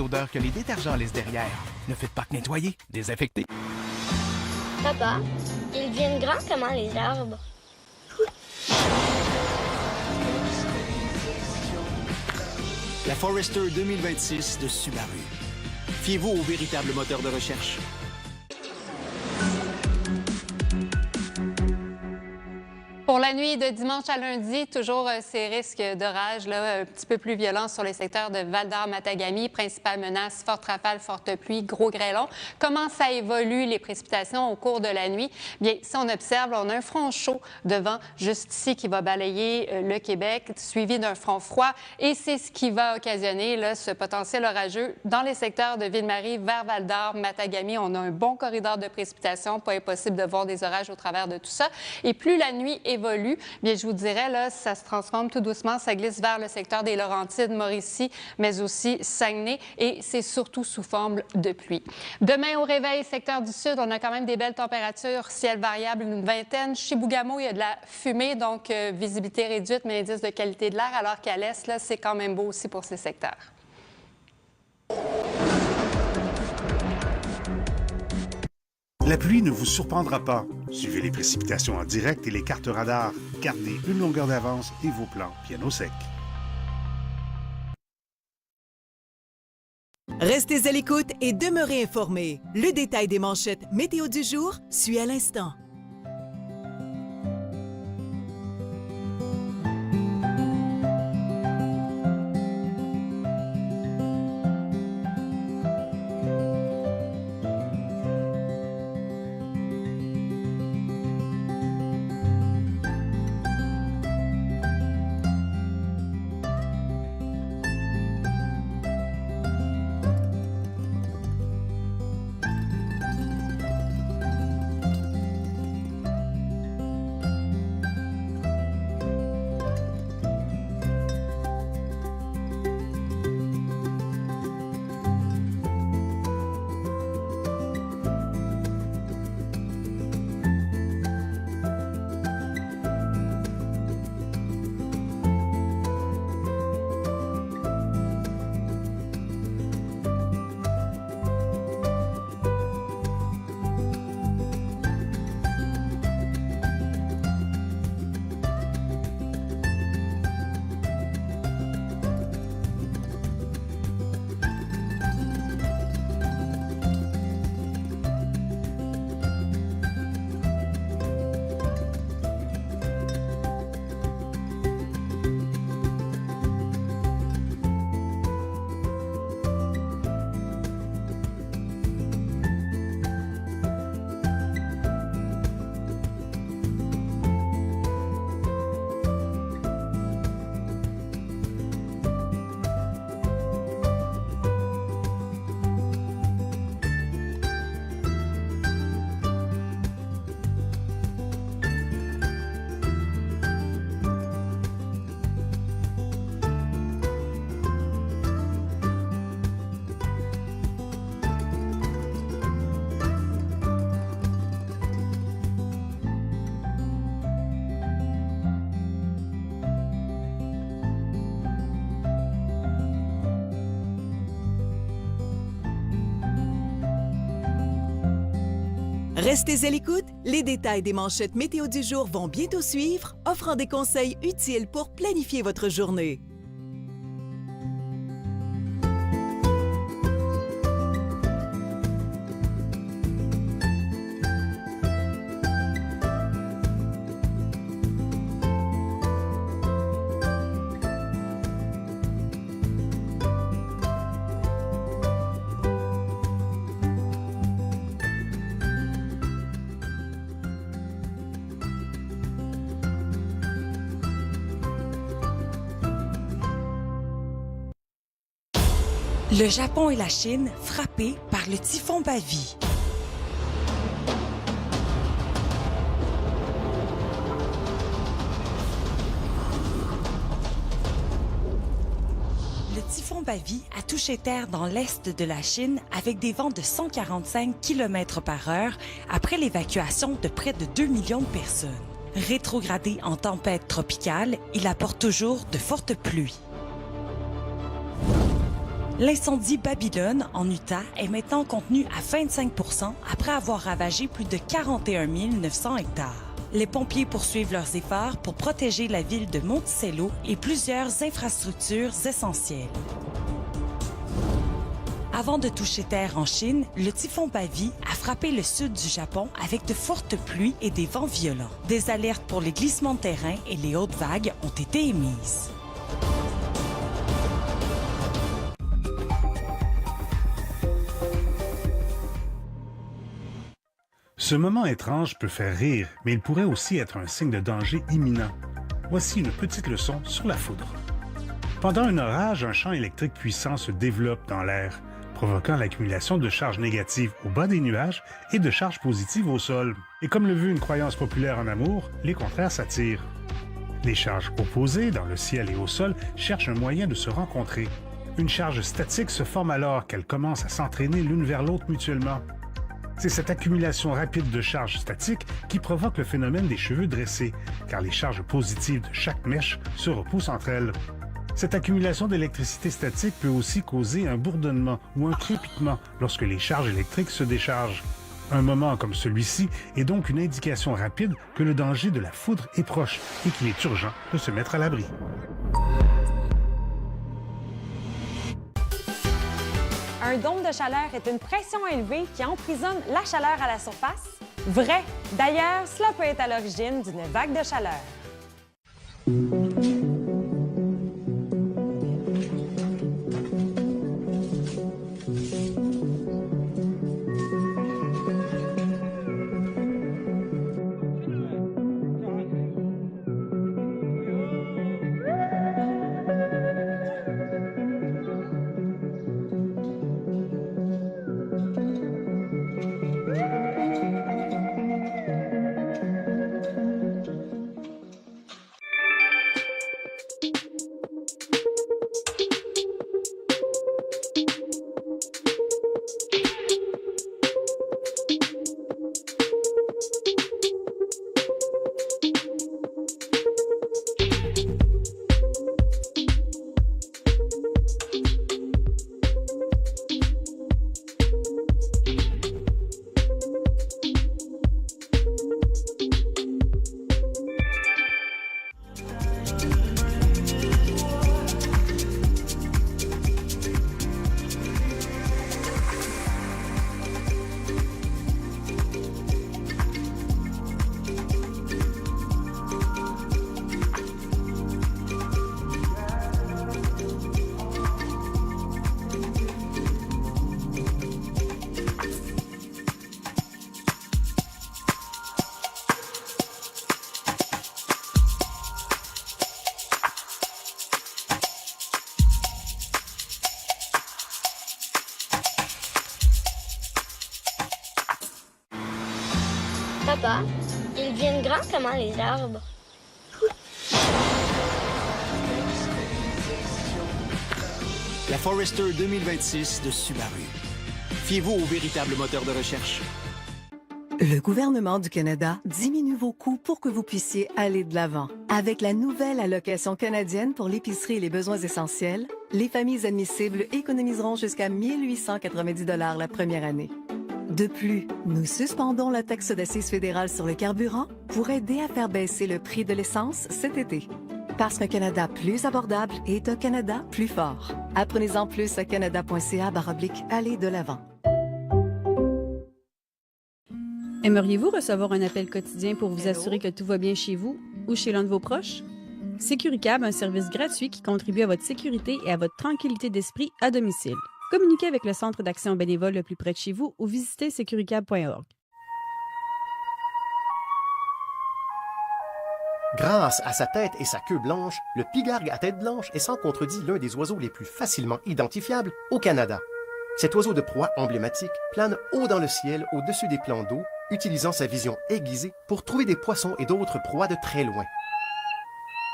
l'odeur que les détergents laissent derrière. Ne faites pas que nettoyer, désinfectez. Papa, ils deviennent grands comment les arbres? La Forester 2026 de Subaru. Fiez-vous au véritable moteur de recherche. Pour la nuit de dimanche à lundi, toujours ces risques d'orage un petit peu plus violents sur les secteurs de Val-d'Or-Matagami. Principale menace, forte rafale, forte pluie, gros grêlons. Comment ça évolue les précipitations au cours de la nuit? Bien, si on observe, on a un front chaud devant juste ici qui va balayer le Québec, suivi d'un front froid. Et c'est ce qui va occasionner ce potentiel orageux dans les secteurs de Ville-Marie vers Val-d'Or-Matagami. On a un bon corridor de précipitations, pas impossible de voir des orages au travers de tout ça. Et plus la nuit évolue, bien, je vous dirais, là, ça se transforme tout doucement, ça glisse vers le secteur des Laurentides, Mauricie, mais aussi Saguenay, et c'est surtout sous forme de pluie. Demain, au réveil, secteur du Sud, on a quand même des belles températures, ciel variable, une vingtaine. Chez Bougamo, il y a de la fumée, donc visibilité réduite, mais indice de qualité de l'air, alors qu'à l'Est, là, c'est quand même beau aussi pour ces secteurs. La pluie ne vous surprendra pas. Suivez les précipitations en direct et les cartes radars. Gardez une longueur d'avance et vos plans bien au sec. Restez à l'écoute et demeurez informés. Le détail des manchettes météo du jour suit à l'instant. Restez à l'écoute, les détails des manchettes météo du jour vont bientôt suivre, offrant des conseils utiles pour planifier votre journée. Le Japon et la Chine frappés par le typhon Bavi. Le typhon Bavi a touché terre dans l'est de la Chine avec des vents de 145 km/h après l'évacuation de près de 2 millions de personnes. Rétrogradé en tempête tropicale, il apporte toujours de fortes pluies. L'incendie Babylone, en Utah, est maintenant contenu à 25 % après avoir ravagé plus de 41 900 hectares. Les pompiers poursuivent leurs efforts pour protéger la ville de Monticello et plusieurs infrastructures essentielles. Avant de toucher terre en Chine, le typhon Bavi a frappé le sud du Japon avec de fortes pluies et des vents violents. Des alertes pour les glissements de terrain et les hautes vagues ont été émises. Ce moment étrange peut faire rire, mais il pourrait aussi être un signe de danger imminent. Voici une petite leçon sur la foudre. Pendant un orage, un champ électrique puissant se développe dans l'air, provoquant l'accumulation de charges négatives au bas des nuages et de charges positives au sol. Et comme le veut une croyance populaire en amour, les contraires s'attirent. Les charges opposées, dans le ciel et au sol, cherchent un moyen de se rencontrer. Une charge statique se forme alors qu'elles commencent à s'entraîner l'une vers l'autre mutuellement. C'est cette accumulation rapide de charges statiques qui provoque le phénomène des cheveux dressés, car les charges positives de chaque mèche se repoussent entre elles. Cette accumulation d'électricité statique peut aussi causer un bourdonnement ou un crépitement lorsque les charges électriques se déchargent. Un moment comme celui-ci est donc une indication rapide que le danger de la foudre est proche et qu'il est urgent de se mettre à l'abri. Un dôme de chaleur est une pression élevée qui emprisonne la chaleur à la surface? Vrai! D'ailleurs, cela peut être à l'origine d'une vague de chaleur. Papa, ils deviennent grands comment les arbres? La Forester 2026 de Subaru. Fiez-vous au véritable moteur de recherche. Le gouvernement du Canada diminue vos coûts pour que vous puissiez aller de l'avant. Avec la nouvelle allocation canadienne pour l'épicerie et les besoins essentiels, les familles admissibles économiseront jusqu'à 1 890 $ la première année. De plus, nous suspendons la taxe d'assises fédérale sur le carburant pour aider à faire baisser le prix de l'essence cet été. Parce qu'un Canada plus abordable est un Canada plus fort. Apprenez-en plus à canada.ca/aller de l'avant. Aimeriez-vous recevoir un appel quotidien pour vous assurer que tout va bien chez vous ou chez l'un de vos proches? Sécuricab, un service gratuit qui contribue à votre sécurité et à votre tranquillité d'esprit à domicile. Communiquez avec le Centre d'action bénévole le plus près de chez vous ou visitez sécuricab.org. Grâce à sa tête et sa queue blanche, le pigargue à tête blanche est sans contredit l'un des oiseaux les plus facilement identifiables au Canada. Cet oiseau de proie emblématique plane haut dans le ciel au-dessus des plans d'eau, utilisant sa vision aiguisée pour trouver des poissons et d'autres proies de très loin.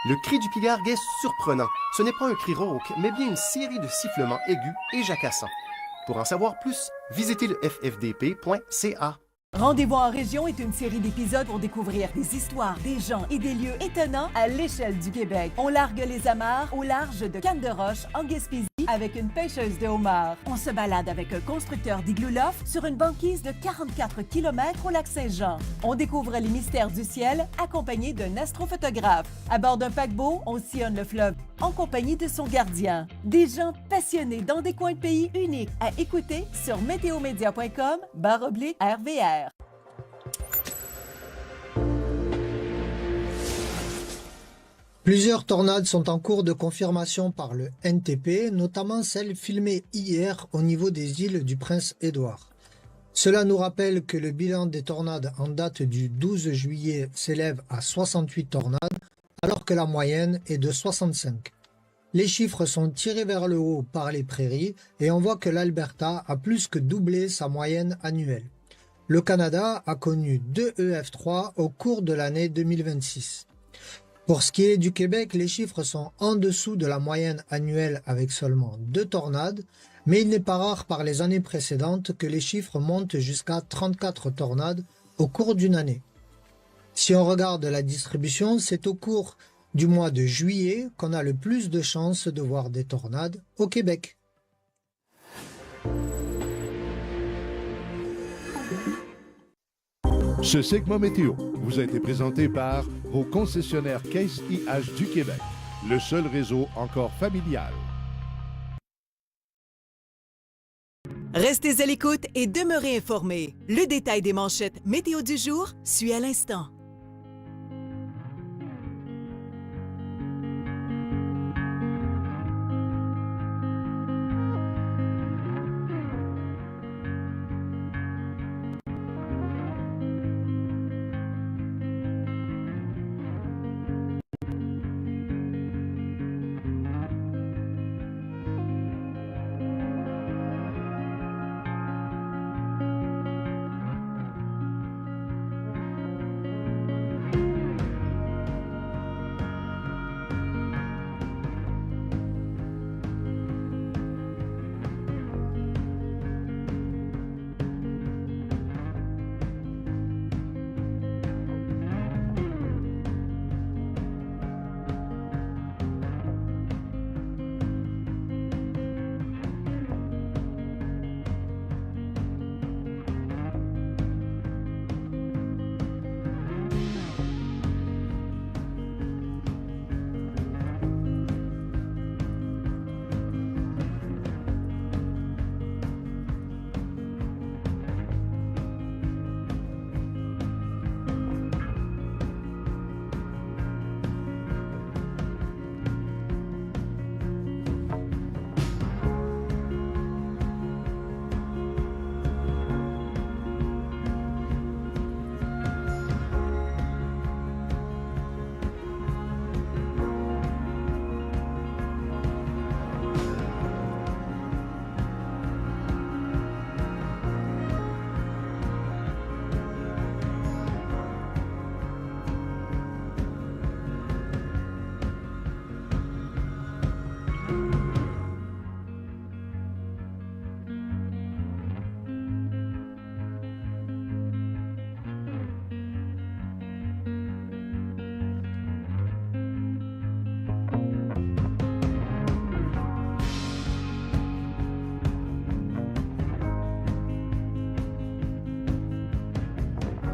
Le cri du pigargue est surprenant. Ce n'est pas un cri rauque, mais bien une série de sifflements aigus et jacassants. Pour en savoir plus, visitez le ffdp.ca. Rendez-vous en région est une série d'épisodes pour découvrir des histoires, des gens et des lieux étonnants à l'échelle du Québec. On largue les amarres au large de Cannes-de-Roche, en Gaspésie avec une pêcheuse de homards. On se balade avec un constructeur d'igloo loft sur une banquise de 44 km au lac Saint-Jean. On découvre les mystères du ciel accompagné d'un astrophotographe. À bord d'un paquebot, on sillonne le fleuve en compagnie de son gardien. Des gens passionnés dans des coins de pays uniques à écouter sur météomédia.com/RVR. Plusieurs tornades sont en cours de confirmation par le NTP, notamment celle filmée hier au niveau des îles du Prince-Édouard. Cela nous rappelle que le bilan des tornades en date du 12 juillet s'élève à 68 tornades, alors que la moyenne est de 65. Les chiffres sont tirés vers le haut par les prairies et on voit que l'Alberta a plus que doublé sa moyenne annuelle. Le Canada a connu 2 EF3 au cours de l'année 2026. Pour ce qui est du Québec, les chiffres sont en dessous de la moyenne annuelle avec seulement 2 tornades, mais il n'est pas rare par les années précédentes que les chiffres montent jusqu'à 34 tornades au cours d'une année. Si on regarde la distribution, c'est au cours du mois de juillet qu'on a le plus de chances de voir des tornades au Québec. Ce segment météo vous a été présenté par vos concessionnaires Case IH du Québec, le seul réseau encore familial. Restez à l'écoute et demeurez informés. Le détail des manchettes météo du jour suit à l'instant.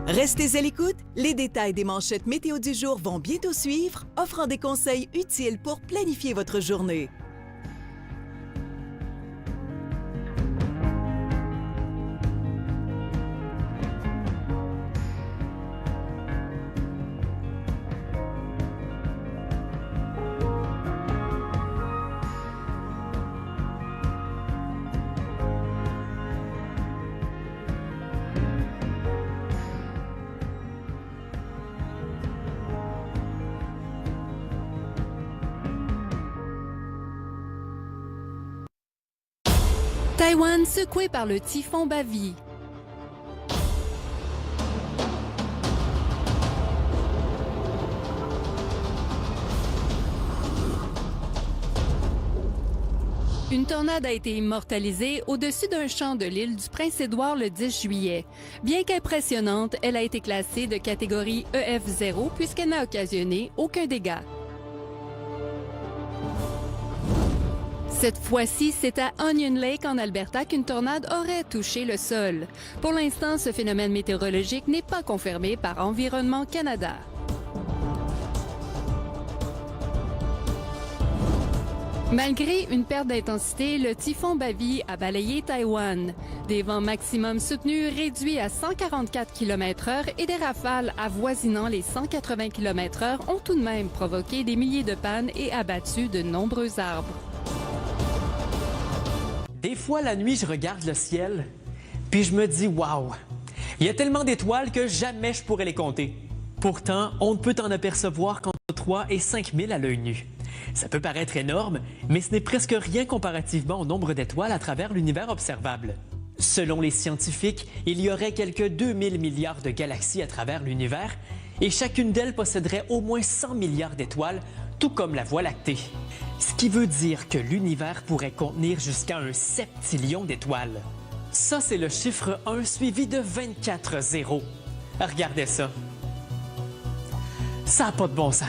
Restez à l'écoute, les détails des manchettes météo du jour vont bientôt suivre, offrant des conseils utiles pour planifier votre journée. Taïwan secoué par le typhon Bavi. Une tornade a été immortalisée au-dessus d'un champ de l'île du Prince-Édouard le 10 juillet. Bien qu'impressionnante, elle a été classée de catégorie EF0 puisqu'elle n'a occasionné aucun dégât. Cette fois-ci, c'est à Onion Lake, en Alberta, qu'une tornade aurait touché le sol. Pour l'instant, ce phénomène météorologique n'est pas confirmé par Environnement Canada. Malgré une perte d'intensité, le typhon Bavi a balayé Taïwan. Des vents maximum soutenus réduits à 144 km/h et des rafales avoisinant les 180 km/h ont tout de même provoqué des milliers de pannes et abattu de nombreux arbres. Des fois, la nuit, je regarde le ciel, puis je me dis « Wow! Il y a tellement d'étoiles que jamais je pourrais les compter. » Pourtant, on ne peut en apercevoir qu'entre 3 et 5 000 à l'œil nu. Ça peut paraître énorme, mais ce n'est presque rien comparativement au nombre d'étoiles à travers l'univers observable. Selon les scientifiques, il y aurait quelques 2000 milliards de galaxies à travers l'univers, et chacune d'elles posséderait au moins 100 milliards d'étoiles, tout comme la Voie lactée. Ce qui veut dire que l'univers pourrait contenir jusqu'à un septillion d'étoiles. Ça, c'est le chiffre 1 suivi de 24 zéros. Regardez ça. Ça n'a pas de bon sens.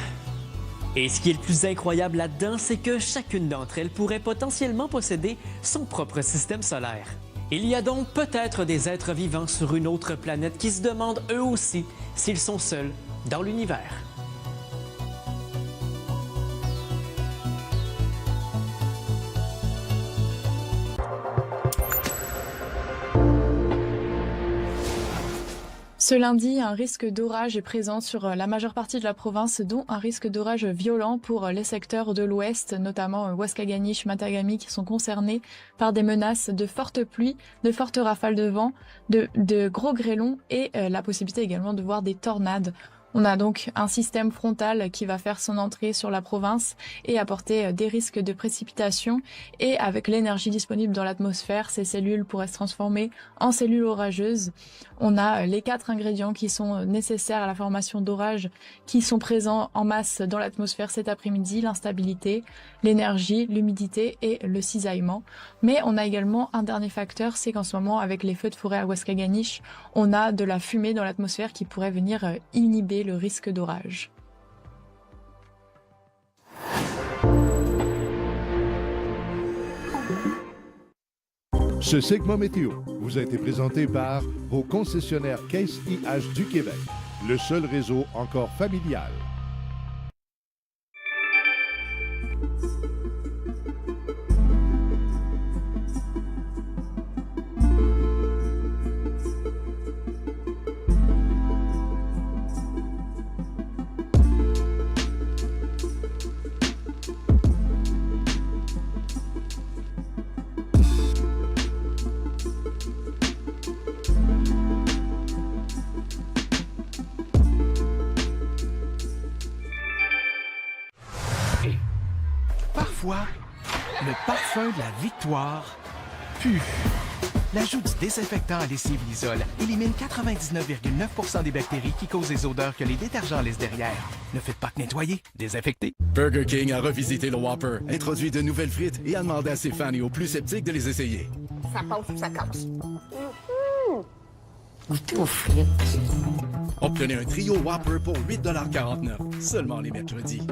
Et ce qui est le plus incroyable là-dedans, c'est que chacune d'entre elles pourrait potentiellement posséder son propre système solaire. Il y a donc peut-être des êtres vivants sur une autre planète qui se demandent eux aussi s'ils sont seuls dans l'univers. Ce lundi, un risque d'orage est présent sur la majeure partie de la province, dont un risque d'orage violent pour les secteurs de l'ouest, notamment Waskaganish, Matagami, qui sont concernés par des menaces de fortes pluies, de fortes rafales de vent, de gros grêlons et la possibilité également de voir des tornades. On a donc un système frontal qui va faire son entrée sur la province et apporter des risques de précipitation. Et avec l'énergie disponible dans l'atmosphère, ces cellules pourraient se transformer en cellules orageuses. On a les 4 ingrédients qui sont nécessaires à la formation d'orages qui sont présents en masse dans l'atmosphère cet après-midi: l'instabilité, l'énergie, l'humidité et le cisaillement. Mais on a également un dernier facteur, c'est qu'en ce moment, avec les feux de forêt à Waskaganish, on a de la fumée dans l'atmosphère qui pourrait venir inhiber le risque d'orage. Ce segment météo vous a été présenté par vos concessionnaires Case IH du Québec, le seul réseau encore familial. Parfois, le parfum de la victoire pue. L'ajout du désinfectant à lessive Lysol élimine 99,9% des bactéries qui causent les odeurs que les détergents laissent derrière. Ne faites pas que nettoyer, désinfectez. Burger King a revisité le Whopper, introduit de nouvelles frites et a demandé à ses fans et aux plus sceptiques de les essayer. Ça passe ou ça casse. Goûtez aux frites. Obtenez un trio Whopper pour 8,49 $, seulement les mercredis.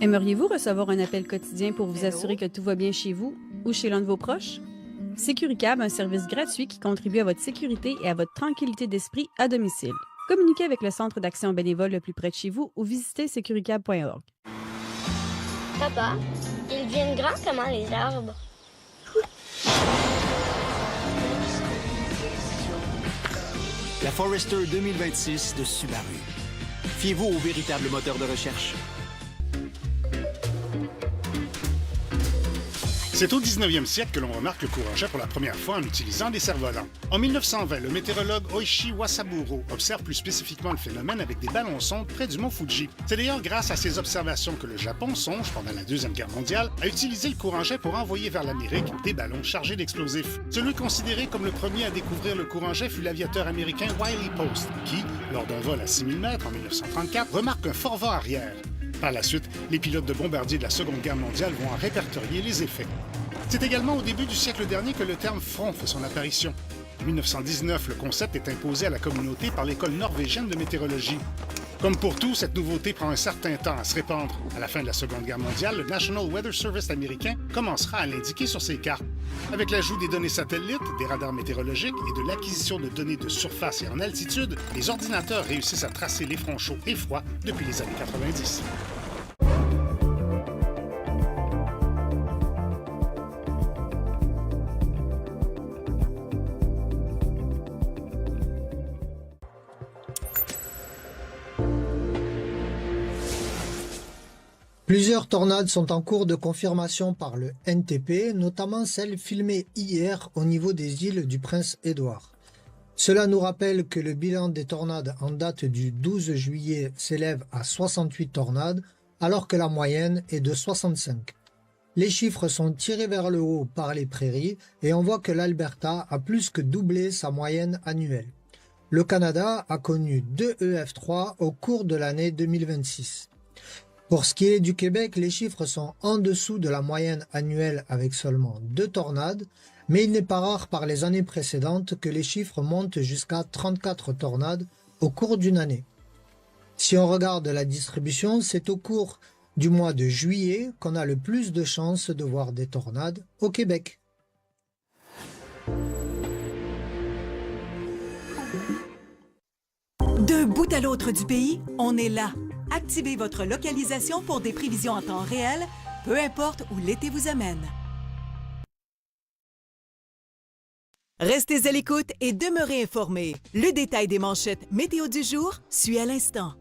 Aimeriez-vous recevoir un appel quotidien pour vous assurer que tout va bien chez vous ou chez l'un de vos proches? Sécuricab, un service gratuit qui contribue à votre sécurité et à votre tranquillité d'esprit à domicile. Communiquez avec le centre d'action bénévole le plus près de chez vous ou visitez sécuricab.org. Papa, ils deviennent grands comment les arbres? La Forester 2026 de Subaru. Fiez-vous au véritable moteur de recherche. C'est au 19e siècle que l'on remarque le courant jet pour la première fois en utilisant des cerfs-volants. En 1920, le météorologue Oishi Wasaburo observe plus spécifiquement le phénomène avec des ballons sondes près du mont Fuji. C'est d'ailleurs grâce à ces observations que le Japon songe, pendant la Deuxième Guerre mondiale, à utiliser le courant jet pour envoyer vers l'Amérique des ballons chargés d'explosifs. Celui considéré comme le premier à découvrir le courant jet fut l'aviateur américain Wiley Post, qui, lors d'un vol à 6000 mètres en 1934, remarque un fort vent arrière. Par la suite, les pilotes de bombardiers de la Seconde Guerre mondiale vont en répertorier les effets. C'est également au début du siècle dernier que le terme front fait son apparition. En 1919, le concept est imposé à la communauté par l'École norvégienne de météorologie. Comme pour tout, cette nouveauté prend un certain temps à se répandre. À la fin de la Seconde Guerre mondiale, le National Weather Service américain commencera à l'indiquer sur ses cartes. Avec l'ajout des données satellites, des radars météorologiques et de l'acquisition de données de surface et en altitude, les ordinateurs réussissent à tracer les fronts chauds et froids depuis les années 90. Plusieurs tornades sont en cours de confirmation par le NTP, notamment celle filmée hier au niveau des îles du Prince-Édouard. Cela nous rappelle que le bilan des tornades en date du 12 juillet s'élève à 68 tornades, alors que la moyenne est de 65. Les chiffres sont tirés vers le haut par les prairies et on voit que l'Alberta a plus que doublé sa moyenne annuelle. Le Canada a connu 2 EF3 au cours de l'année 2026. Pour ce qui est du Québec, les chiffres sont en dessous de la moyenne annuelle avec seulement 2 tornades, mais il n'est pas rare par les années précédentes que les chiffres montent jusqu'à 34 tornades au cours d'une année. Si on regarde la distribution, c'est au cours du mois de juillet qu'on a le plus de chances de voir des tornades au Québec. D'un bout à l'autre du pays, on est là. Activez votre localisation pour des prévisions en temps réel, peu importe où l'été vous amène. Restez à l'écoute et demeurez informés. Le détail des manchettes météo du jour suit à l'instant.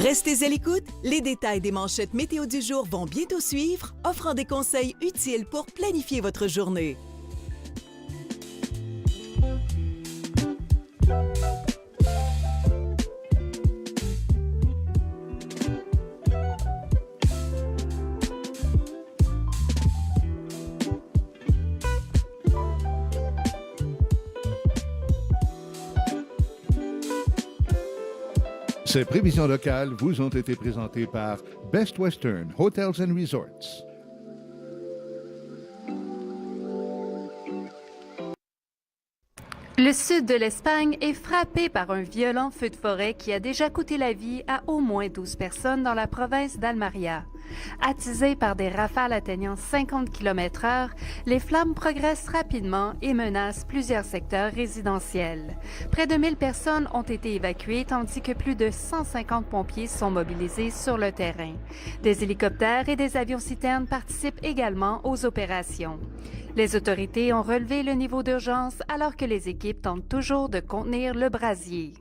Restez à l'écoute, les détails des manchettes météo du jour vont bientôt suivre, offrant des conseils utiles pour planifier votre journée. Ces prévisions locales vous ont été présentées par Best Western Hotels and Resorts. Le sud de l'Espagne est frappé par un violent feu de forêt qui a déjà coûté la vie à au moins 12 personnes dans la province d'Almería. Attisées par des rafales atteignant 50 km/h, les flammes progressent rapidement et menacent plusieurs secteurs résidentiels. Près de 1000 personnes ont été évacuées, tandis que plus de 150 pompiers sont mobilisés sur le terrain. Des hélicoptères et des avions-citernes participent également aux opérations. Les autorités ont relevé le niveau d'urgence alors que les équipes tentent toujours de contenir le brasier.